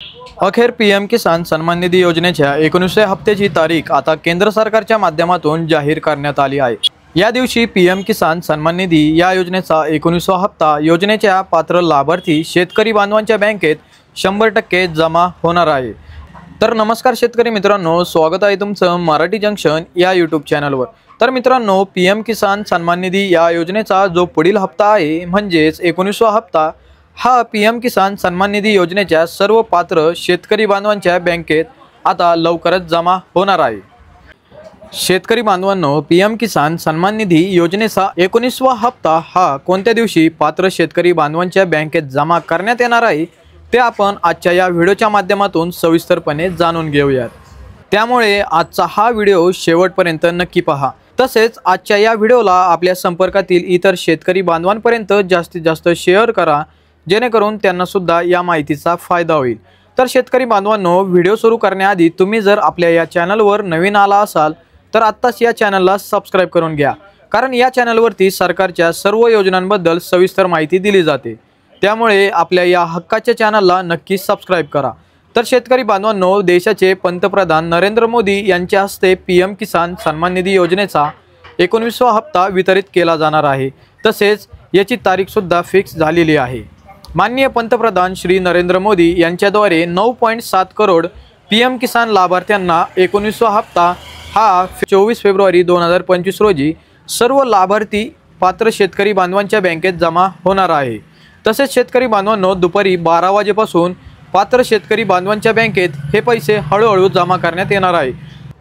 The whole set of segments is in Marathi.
अखेर पीएम किसान सन्मान निधी योजनेच्या 19व्या हप्त्याची तारीख आता केंद्र सरकारच्या माध्यमातून जाहीर करण्यात आली आहे। या दिवशी पीएम किसान सन्मान निधी या योजनेचा 19वा हप्ता योजनेच्या पात्र लाभार्थी शेतकरी बांधवांच्या बँकेत 100% जमा होणार आहे। तर नमस्कार शेतकरी मित्रांनो, स्वागत आहे तुमचं मराठी जंक्शन या यूट्यूब चॅनलवर। तर मित्रांनो, पीएम किसान सन्मान निधी या योजनेचा जो पुढील हप्ता आहे म्हणजेच 19वा हप्ता हा पीएम किसान सन्मान निधी योजनेच्या सर्व पात्र शेतकरी बांधवांच्या बँकेत आता लवकरच जमा होणार आहे। शेतकरी बांधवांनो, पीएम किसान सन्मान निधी योजनेचा 19वा हप्ता हा कोणत्या दिवशी पात्र शेतकरी बांधवांच्या बँकेत जमा करण्यात येणार आहे ते आपण आजच्या या व्हिडिओच्या माध्यमातून सविस्तरपणे जाणून घेऊयात। त्यामुळे आजचा हा व्हिडिओ शेवटपर्यंत नक्की पहा। तसेच आजच्या या व्हिडिओला आपल्या संपर्कातील इतर शेतकरी बांधवांपर्यंत जास्तीत जास्त शेअर करा, जेणेकरून त्यांना सुद्धा या माहितीचा फायदा होईल। तर शेतकरी बांधवांनो, व्हिडिओ सुरू करण्याआधी तुम्ही जर आपल्या या चॅनलवर नवीन आला असाल तर आत्ताच या चॅनलला सबस्क्राइब करून घ्या, कारण या चॅनलवरती सरकारच्या सर्व योजनांबद्दल सविस्तर माहिती दिली जाते। त्यामुळे आपल्या या हक्काच्या चॅनलला नक्की सबस्क्राइब करा। तर शेतकरी बांधवांनो, देशाचे पंतप्रधान नरेंद्र मोदी यांच्या हस्ते पीएम किसान सन्मान निधी योजनेचा 19वा हप्ता वितरित केला जाणार आहे। तसेच याची तारीख सुद्धा फिक्स झालेली आहे। माननीय पंतप्रधान श्री नरेंद्र मोदी यांच्याद्वारे 9.7 करोड पीएम किसान लाभार्थ्यांना 19वा हप्ता हा 24 फेब्रुवारी 2025 रोजी सर्व लाभार्थी पात्र शेतकरी बांधवांच्या बँकेत जमा होणार आहे। तसेच शेतकरी बांधवांनो, दुपारी 12 वाजेपासून पात्र शेतकरी बांधवांच्या बँकेत हे पैसे हळूहळू जमा करण्यात येणार आहे।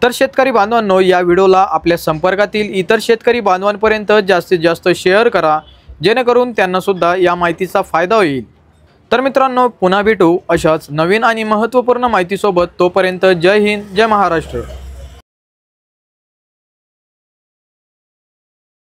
तर शेतकरी बांधवांनो, या व्हिडिओला आपल्या संपर्कातील इतर शेतकरी बांधवांपर्यंत जास्तीत जास्त शेअर करा, जेणेकरून त्यांना सुद्धा या माहितीचा फायदा होईल। तर मित्रांनो, पुन्हा भेटू अशाच नवीन आणि महत्त्वपूर्ण माहितीसोबत। तोपर्यंत जय हिंद, जय महाराष्ट्र।